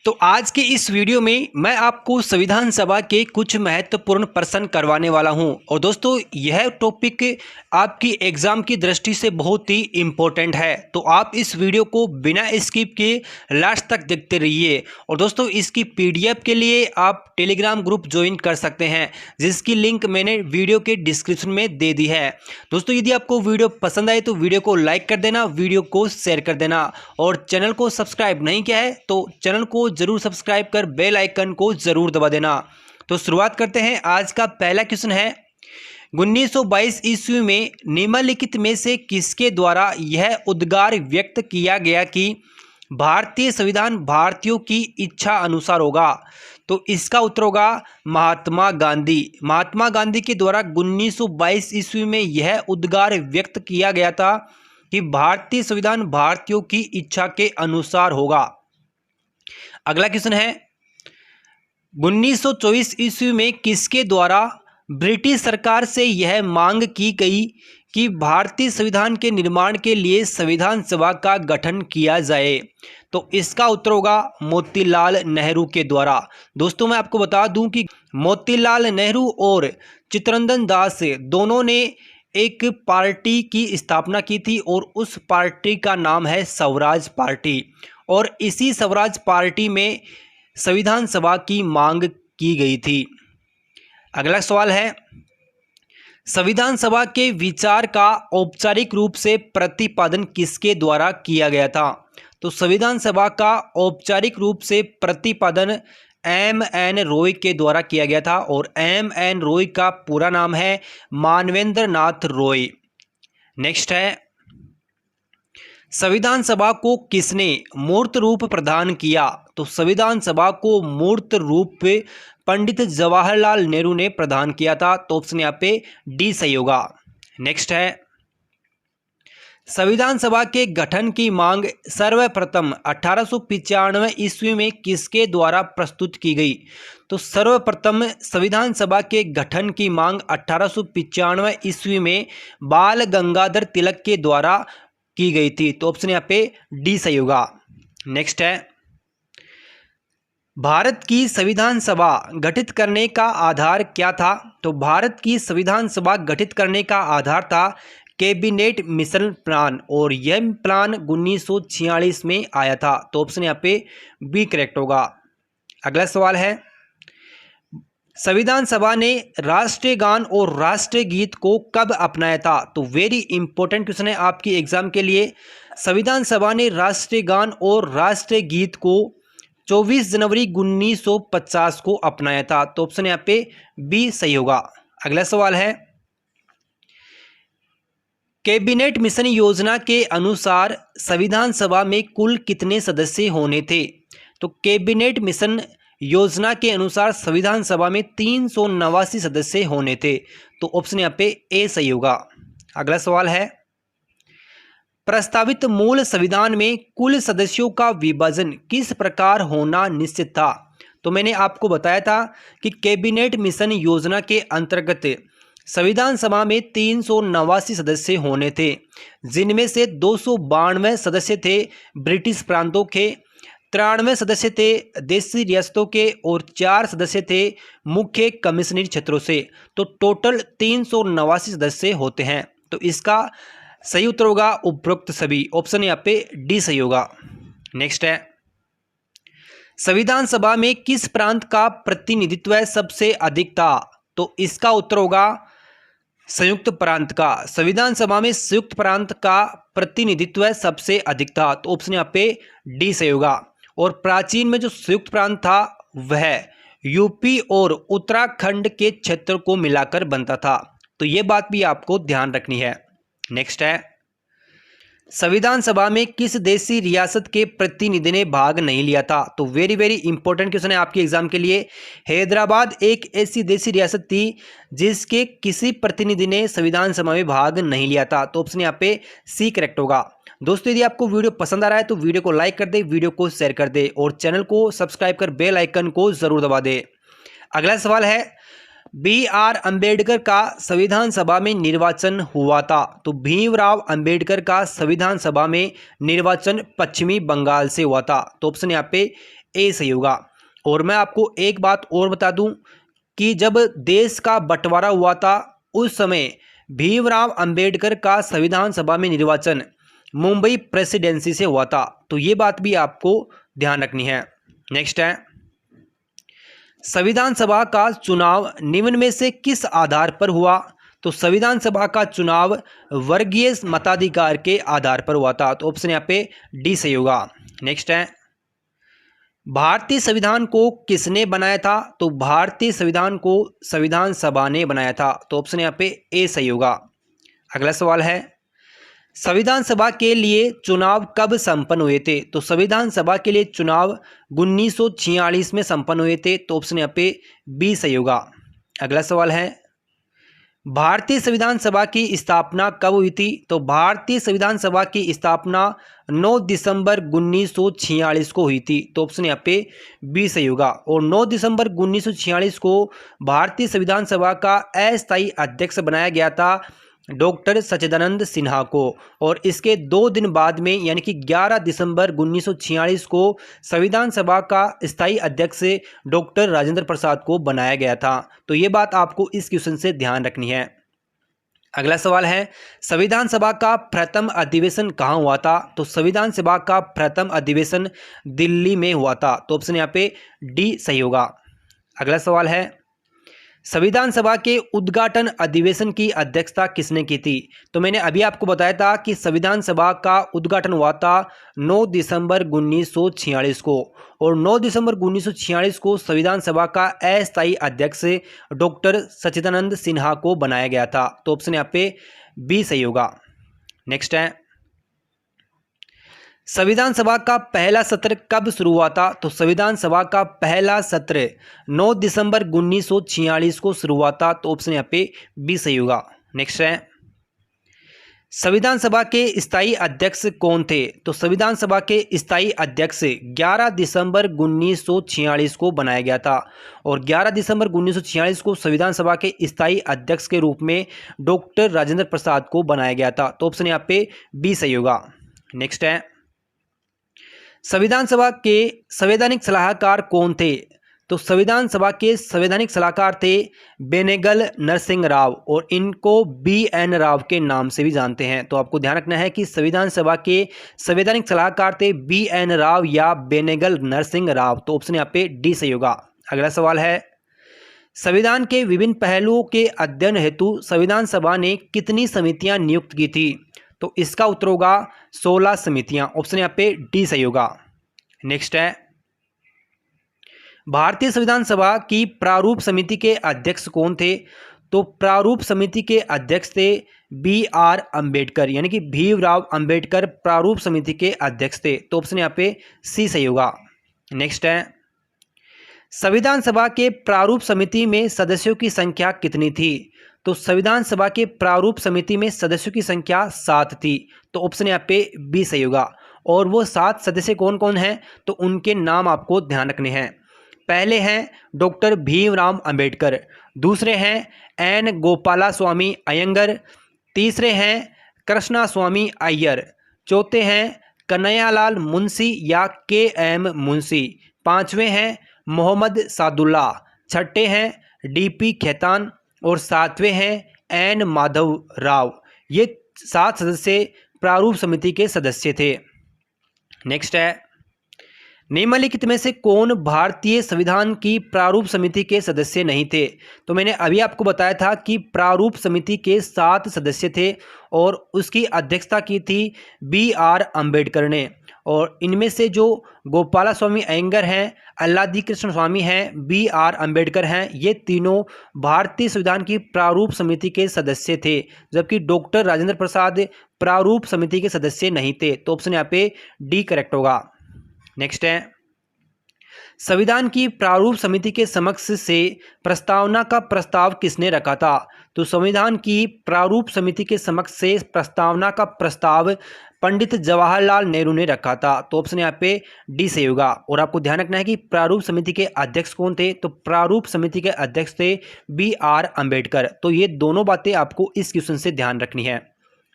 तो आज के इस वीडियो में मैं आपको संविधान सभा के कुछ महत्वपूर्ण प्रश्न करवाने वाला हूं और दोस्तों यह टॉपिक आपकी एग्ज़ाम की दृष्टि से बहुत ही इम्पोर्टेंट है। तो आप इस वीडियो को बिना स्किप किए लास्ट तक देखते रहिए। और दोस्तों इसकी पीडीएफ के लिए आप टेलीग्राम ग्रुप ज्वाइन कर सकते हैं, जिसकी लिंक मैंने वीडियो के डिस्क्रिप्शन में दे दी है। दोस्तों यदि आपको वीडियो पसंद आए तो वीडियो को लाइक कर देना, वीडियो को शेयर कर देना और चैनल को सब्सक्राइब नहीं किया है तो चैनल को जरूर सब्सक्राइब कर बेल आइकन को जरूर दबा देना। तो शुरुआत करते हैं। आज का पहला क्वेश्चन है, 1922 ईस्वी में निम्नलिखित में से किसके द्वारा यह उद्गार व्यक्त किया गया कि भारतीय संविधान भारतीयों की इच्छा अनुसार होगा? तो इसका उत्तर होगा महात्मा गांधी। महात्मा गांधी के द्वारा 1922 ईस्वी में यह उद्गार व्यक्त किया गया था कि भारतीय संविधान भारतीयों की इच्छा के अनुसार होगा। अगला क्वेश्चन है, 1924 ईस्वी में किसके द्वारा ब्रिटिश सरकार से यह मांग की गई कि भारतीय संविधान के निर्माण के लिए संविधान सभा का गठन किया जाए? तो इसका उत्तर होगा मोतीलाल नेहरू के द्वारा। दोस्तों मैं आपको बता दूं कि मोतीलाल नेहरू और चित्तरंजन दास दोनों ने एक पार्टी की स्थापना की थी और उस पार्टी का नाम है स्वराज पार्टी, और इसी स्वराज पार्टी में संविधान सभा की मांग की गई थी। अगला सवाल है, संविधान सभा के विचार का औपचारिक रूप से प्रतिपादन किसके द्वारा किया गया था? तो संविधान सभा का औपचारिक रूप से प्रतिपादन एम.एन. रॉय के द्वारा किया गया था और एम.एन. रॉय का पूरा नाम है मानवेंद्र नाथ रॉय। नेक्स्ट है, संविधान सभा को किसने मूर्त रूप प्रदान किया? तो संविधान सभा को मूर्त रूप पंडित जवाहरलाल नेहरू ने प्रदान किया था। तो ऑप्शन यहाँ पे डी सही होगा। नेक्स्ट है, संविधान सभा के गठन की मांग सर्वप्रथम 1895 ईस्वी में किसके द्वारा प्रस्तुत की गई? तो सर्वप्रथम संविधान सभा के गठन की मांग 1895 ईस्वी में बाल गंगाधर तिलक के द्वारा की गई थी। तो ऑप्शन यहाँ पे डी सही होगा। नेक्स्ट है, भारत की संविधान सभा गठित करने का आधार क्या था? तो भारत की संविधान सभा गठित करने का आधार था कैबिनेट मिशन प्लान, और यह प्लान 1946 में आया था। तो ऑप्शन यहाँ पे बी करेक्ट होगा। अगला सवाल है, संविधान सभा ने राष्ट्रीय गान और राष्ट्रीय गीत को कब अपनाया था? तो वेरी इंपॉर्टेंट क्वेश्चन है आपकी एग्जाम के लिए। संविधान सभा ने राष्ट्रीय गान और राष्ट्रीय गीत को 24 जनवरी 1950 को अपनाया था। तो ऑप्शन यहाँ पे बी सही होगा। अगला सवाल है, कैबिनेट मिशन योजना के अनुसार संविधान सभा में कुल कितने सदस्य होने थे? तो कैबिनेट मिशन योजना के अनुसार संविधान सभा में 389 सदस्य होने थे। तो ऑप्शन यहाँ पे ए सही होगा। अगला सवाल है, प्रस्तावित मूल संविधान में कुल सदस्यों का विभाजन किस प्रकार होना निश्चित था? तो मैंने आपको बताया था कि कैबिनेट मिशन योजना के अंतर्गत संविधान सभा में 389 सदस्य होने थे, जिनमें से 292 सदस्य थे ब्रिटिश प्रांतों के, 93 सदस्य थे देशी रियासतों के और 4 सदस्य थे मुख्य कमिश्नरी क्षेत्रों से। तो टोटल 389 सदस्य होते हैं। तो इसका सही उत्तर होगा उपरोक्त सभी। ऑप्शन यहाँ पे डी सही होगा। नेक्स्ट है, संविधान सभा में किस प्रांत का प्रतिनिधित्व सबसे अधिक था? तो इसका उत्तर होगा संयुक्त प्रांत का। संविधान सभा में संयुक्त प्रांत का प्रतिनिधित्व सबसे अधिक था। तो ऑप्शन यहाँ पे डी सही होगा। और प्राचीन में जो संयुक्त प्रांत था वह यूपी और उत्तराखंड के क्षेत्र को मिलाकर बनता था। तो ये बात भी आपको ध्यान रखनी है। नेक्स्ट है, संविधान सभा में किस देशी रियासत के प्रतिनिधि ने भाग नहीं लिया था? तो वेरी वेरी इंपॉर्टेंट क्वेश्चन है आपके एग्जाम के लिए। हैदराबाद एक ऐसी देशी रियासत थी जिसके किसी प्रतिनिधि ने संविधान सभा में भाग नहीं लिया था। तो ऑप्शन यहाँ पे सी करेक्ट होगा। दोस्तों यदि आपको वीडियो पसंद आ रहा है तो वीडियो को लाइक कर दे, वीडियो को शेयर कर दे और चैनल को सब्सक्राइब कर बेल आइकन को जरूर दबा दे। अगला सवाल है, B.R. अम्बेडकर का संविधान सभा में निर्वाचन हुआ था? तो भीमराव अम्बेडकर का संविधान सभा में निर्वाचन पश्चिमी बंगाल से हुआ था। तो ऑप्शन यहाँ पे ए सही होगा। और मैं आपको एक बात और बता दूं कि जब देश का बंटवारा हुआ था उस समय भीमराव अंबेडकर का संविधान सभा में निर्वाचन मुंबई प्रेसिडेंसी से हुआ था। तो ये बात भी आपको ध्यान रखनी है। नेक्स्ट है, संविधान सभा का चुनाव निम्न में से किस आधार पर हुआ? तो संविधान सभा का चुनाव वर्गीय मताधिकार के आधार पर हुआ था। तो ऑप्शन यहाँ पे डी सही होगा। नेक्स्ट है, भारतीय संविधान को किसने बनाया था? तो भारतीय संविधान को संविधान सभा ने बनाया था। तो ऑप्शन यहाँ पे ए सही होगा। अगला सवाल है, संविधान सभा के लिए चुनाव कब संपन्न हुए थे? तो संविधान सभा के लिए चुनाव 1946 में संपन्न हुए थे। तो ऑप्शन यहाँ पे बी सही होगा। अगला सवाल है, भारतीय संविधान सभा की स्थापना कब हुई थी? तो भारतीय संविधान सभा की स्थापना 9 दिसंबर 1946 को हुई थी। तो ऑप्शन यहाँ पे बी सही होगा। और 9 दिसंबर 1946 को भारतीय संविधान सभा का अस्थायी अध्यक्ष बनाया गया था डॉक्टर सच्चिदानंद सिन्हा को। और इसके 2 दिन बाद में यानी कि 11 दिसंबर 1946 को संविधान सभा का स्थायी अध्यक्ष डॉक्टर राजेंद्र प्रसाद को बनाया गया था। तो ये बात आपको इस क्वेश्चन से ध्यान रखनी है। अगला सवाल है, संविधान सभा का प्रथम अधिवेशन कहाँ हुआ था? तो संविधान सभा का प्रथम अधिवेशन दिल्ली में हुआ था। तो ऑप्शन यहाँ पे डी सही होगा। अगला सवाल है, संविधान सभा के उद्घाटन अधिवेशन की अध्यक्षता किसने की थी? तो मैंने अभी आपको बताया था कि संविधान सभा का उद्घाटन हुआ था 9 दिसंबर 1946 को। और 9 दिसंबर 1946 को संविधान सभा का अस्थायी अध्यक्ष डॉक्टर सच्चिदानंद सिन्हा को बनाया गया था। तो ऑप्शन यहाँ पे बी सही होगा। नेक्स्ट है, संविधान सभा का पहला सत्र कब शुरू हुआ था? तो संविधान सभा का पहला सत्र 9 दिसंबर 1946 को शुरू हुआ था। तो ऑप्शन यहाँ पे बी सही होगा। नेक्स्ट है, संविधान सभा के स्थायी अध्यक्ष कौन थे? तो संविधान सभा के स्थायी अध्यक्ष 11 दिसंबर 1946 को बनाया गया था। और 11 दिसंबर 1946 को संविधान सभा के स्थायी अध्यक्ष के रूप में डॉक्टर राजेंद्र प्रसाद को बनाया गया था। तो ऑप्शन यहाँ पे बी सही होगा। नेक्स्ट है, संविधान सभा के संवैधानिक सलाहकार कौन थे? तो संविधान सभा के संवैधानिक सलाहकार थे बेनेगल नरसिंह राव। और इनको BN राव के नाम से भी जानते हैं। तो आपको ध्यान रखना है कि संविधान सभा के संवैधानिक सलाहकार थे BN राव या बेनेगल नरसिंह राव। तो ऑप्शन यहाँ पे डी सही होगा। अगला सवाल है, संविधान के विभिन्न पहलुओं के अध्ययन हेतु संविधान सभा ने कितनी समितियां नियुक्त की थी? तो इसका उत्तर होगा 16 समितियां। ऑप्शन यहाँ पे डी सही होगा। नेक्स्ट है, भारतीय संविधान सभा की प्रारूप समिति के अध्यक्ष कौन थे? तो प्रारूप समिति के अध्यक्ष थे BR अंबेडकर यानी कि भीमराव अंबेडकर प्रारूप समिति के अध्यक्ष थे। तो ऑप्शन यहाँ पे सी सही होगा। नेक्स्ट है, संविधान सभा के प्रारूप समिति में सदस्यों की संख्या कितनी थी? तो संविधान सभा के प्रारूप समिति में सदस्यों की संख्या 7 थी। तो ऑप्शन यहाँ पे बी सही होगा। और वो 7 सदस्य कौन कौन हैं? तो उनके नाम आपको ध्यान रखने हैं। पहले हैं डॉक्टर भीमराव अंबेडकर, दूसरे हैं एन गोपालास्वामी अयंगर, तीसरे हैं कृष्णा स्वामी अय्यर, चौथे हैं कन्हैयालाल मुंशी या KM मुंशी, पांचवें हैं मोहम्मद सादुल्ला, छठे हैं DP खेतान और सातवें हैं एन माधव राव। ये 7 सदस्य प्रारूप समिति के सदस्य थे। नेक्स्ट है, निम्नलिखित में से कौन भारतीय संविधान की प्रारूप समिति के सदस्य नहीं थे? तो मैंने अभी आपको बताया था कि प्रारूप समिति के 7 सदस्य थे और उसकी अध्यक्षता की थी BR अंबेडकर ने। और इनमें से जो गोपालास्वामी अयंगर हैं, अल्लादी कृष्ण स्वामी हैं, BR अंबेडकर हैं, ये तीनों भारतीय संविधान की प्रारूप समिति के सदस्य थे। जबकि डॉक्टर राजेंद्र प्रसाद प्रारूप समिति के सदस्य नहीं थे। तो ऑप्शन यहाँ पे डी करेक्ट होगा। नेक्स्ट है, संविधान की प्रारूप समिति के समक्ष से प्रस्तावना का प्रस्ताव किसने रखा था? तो संविधान की प्रारूप समिति के समक्ष से प्रस्तावना का प्रस्ताव पंडित जवाहरलाल नेहरू ने रखा था। तो ऑप्शन यहाँ पे डी सही होगा। और आपको ध्यान रखना है कि प्रारूप समिति के अध्यक्ष कौन थे? तो प्रारूप समिति के अध्यक्ष थे BR अंबेडकर। तो ये दोनों बातें आपको इस क्वेश्चन से ध्यान रखनी है।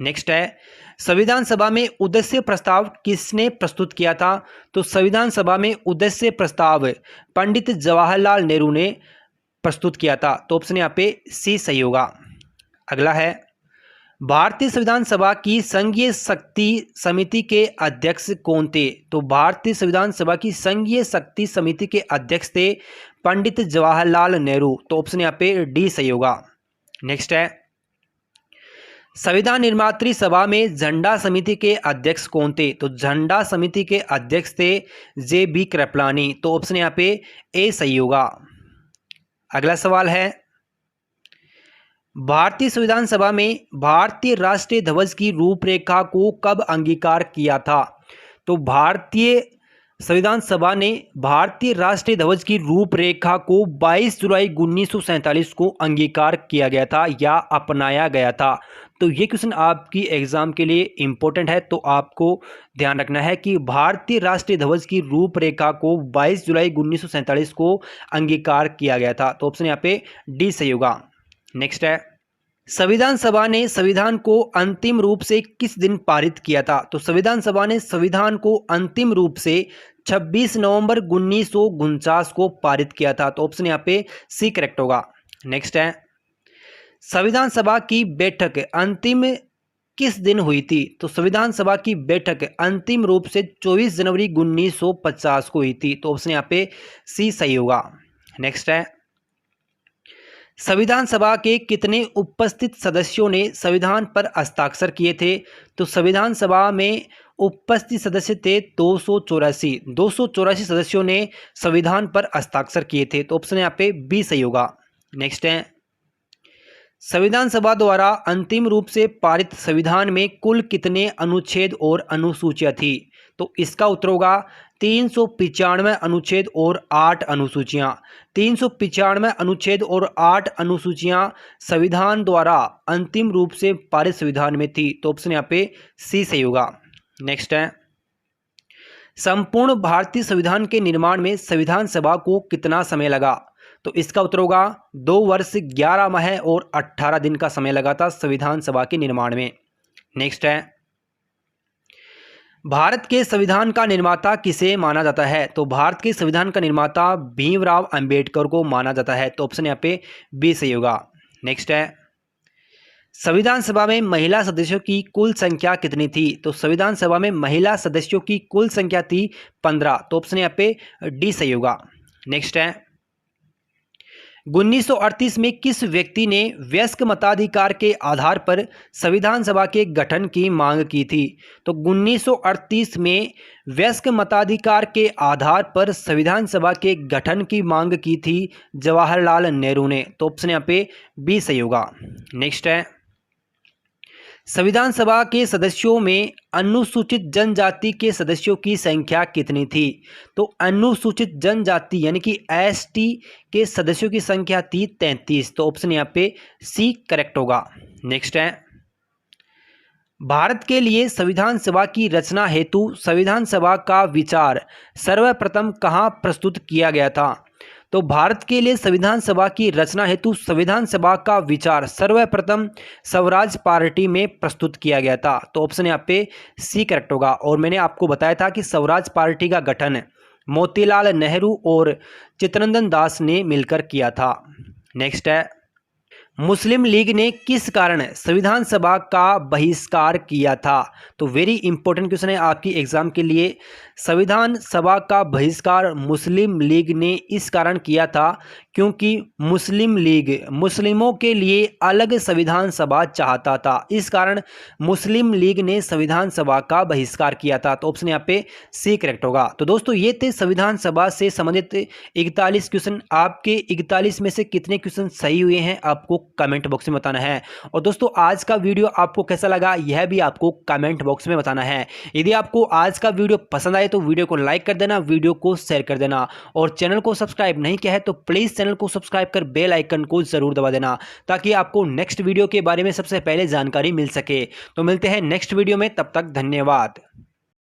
नेक्स्ट है, संविधान सभा में उद्देश्य प्रस्ताव किसने प्रस्तुत किया था? तो संविधान सभा में उद्देश्य प्रस्ताव पंडित जवाहरलाल नेहरू ने प्रस्तुत किया था। तो ऑप्शन यहाँ पे सी सही होगा। अगला है, भारतीय संविधान सभा की संघीय शक्ति समिति के अध्यक्ष कौन थे? तो भारतीय संविधान सभा की संघीय शक्ति समिति के अध्यक्ष थे पंडित जवाहरलाल नेहरू। तो ऑप्शन यहाँ पे डी सही होगा। नेक्स्ट है, संविधान निर्मात्री सभा में झंडा समिति के अध्यक्ष कौन थे? तो झंडा समिति के अध्यक्ष थे जे बी कृपलानी। तो ऑप्शन यहाँ पे ए सही होगा। अगला सवाल है, भारतीय संविधान सभा में भारतीय राष्ट्रीय ध्वज की रूपरेखा को कब अंगीकार किया था? तो भारतीय संविधान सभा ने भारतीय राष्ट्रीय ध्वज की रूपरेखा को 22 जुलाई 1947 को अंगीकार किया गया था या अपनाया गया था। तो ये क्वेश्चन आपकी एग्जाम के लिए इम्पोर्टेंट है, तो आपको ध्यान रखना है कि भारतीय राष्ट्रीय ध्वज की रूपरेखा को 22 जुलाई 1947 को अंगीकार किया गया था। तो ऑप्शन यहाँ पे डी सही होगा। नेक्स्ट है, संविधान सभा ने संविधान को अंतिम रूप से किस दिन पारित किया था? तो संविधान सभा ने संविधान को अंतिम रूप से 26 नवंबर 1949 को पारित किया था। तो ऑप्शन यहाँ पे सी करेक्ट होगा। नेक्स्ट है, संविधान सभा की बैठक अंतिम किस दिन हुई थी? तो संविधान सभा की बैठक अंतिम रूप से 24 जनवरी 1950 को हुई थी। तो ऑप्शन यहाँ पे सी सही होगा। नेक्स्ट है, संविधान सभा के कितने उपस्थित सदस्यों ने संविधान पर हस्ताक्षर किए थे? तो संविधान सभा में उपस्थित सदस्य थे 284 सदस्यों ने संविधान पर हस्ताक्षर किए थे। तो ऑप्शन यहाँ पे बी सही होगा। नेक्स्ट है, संविधान सभा द्वारा अंतिम रूप से पारित संविधान में कुल कितने अनुच्छेद और अनुसूचियां थी? तो इसका उत्तर होगा 395 अनुच्छेद और 8 अनुसूचियां। 395 अनुच्छेद और 8 अनुसूचियां संविधान द्वारा अंतिम रूप से पारित संविधान में थी। तो ऑप्शन यहाँ पे सी सही होगा। नेक्स्ट है, संपूर्ण भारतीय संविधान के निर्माण में संविधान सभा को कितना समय लगा? तो इसका उत्तर होगा 2 वर्ष 11 माह और 18 दिन का समय लगा था संविधान सभा के निर्माण में। नेक्स्ट है, भारत के संविधान का निर्माता किसे माना जाता है? तो भारत के संविधान का निर्माता भीमराव अंबेडकर को माना जाता है। तो ऑप्शन यहाँ पे बी सही होगा। नेक्स्ट है, संविधान सभा में महिला सदस्यों की कुल संख्या कितनी थी? तो संविधान सभा में महिला सदस्यों की कुल संख्या थी 15। तो ऑप्शन यहाँ पे डी सही होगा। नेक्स्ट है, 1938 में किस व्यक्ति ने वयस्क मताधिकार के आधार पर संविधान सभा के गठन की मांग की थी? तो 1938 में वयस्क मताधिकार के आधार पर संविधान सभा के गठन की मांग की थी जवाहरलाल नेहरू ने। तो ऑप्शन यहाँ पे बी सही होगा। नेक्स्ट है, संविधान सभा के सदस्यों में अनुसूचित जनजाति के सदस्यों की संख्या कितनी थी? तो अनुसूचित जनजाति यानी कि एसटी के सदस्यों की संख्या थी 33। तो ऑप्शन यहाँ पे सी करेक्ट होगा। नेक्स्ट है, भारत के लिए संविधान सभा की रचना हेतु संविधान सभा का विचार सर्वप्रथम कहाँ प्रस्तुत किया गया था? तो भारत के लिए संविधान सभा की रचना हेतु संविधान सभा का विचार सर्वप्रथम स्वराज पार्टी में प्रस्तुत किया गया था। तो ऑप्शन यहाँ पे सी करेक्ट होगा। और मैंने आपको बताया था कि स्वराज पार्टी का गठन मोतीलाल नेहरू और चित्तरंजन दास ने मिलकर किया था। नेक्स्ट है, मुस्लिम लीग ने किस कारण संविधान सभा का बहिष्कार किया था? तो वेरी इंपॉर्टेंट क्वेश्चन है आपकी एग्जाम के लिए। संविधान सभा का बहिष्कार मुस्लिम लीग ने इस कारण किया था क्योंकि मुस्लिम लीग मुस्लिमों के लिए अलग संविधान सभा चाहता था। इस कारण मुस्लिम लीग ने संविधान सभा का बहिष्कार किया था। तो ऑप्शन यहाँ पे सी करेक्ट होगा। तो दोस्तों ये थे संविधान सभा से संबंधित 41 क्वेश्चन। आपके 41 में से कितने क्वेश्चन सही हुए हैं आपको कमेंट बॉक्स में बताना है। और दोस्तों आज का वीडियो आपको कैसा लगा यह भी आपको कमेंट बॉक्स में बताना है। यदि आपको आज का वीडियो पसंद आए तो वीडियो को लाइक कर देना, वीडियो को शेयर कर देना और चैनल को सब्सक्राइब नहीं किया है तो प्लीज चैनल को सब्सक्राइब कर बेल आइकन को जरूर दबा देना ताकि आपको नेक्स्ट वीडियो के बारे में सबसे पहले जानकारी मिल सके। तो मिलते हैं नेक्स्ट वीडियो में, तब तक धन्यवाद।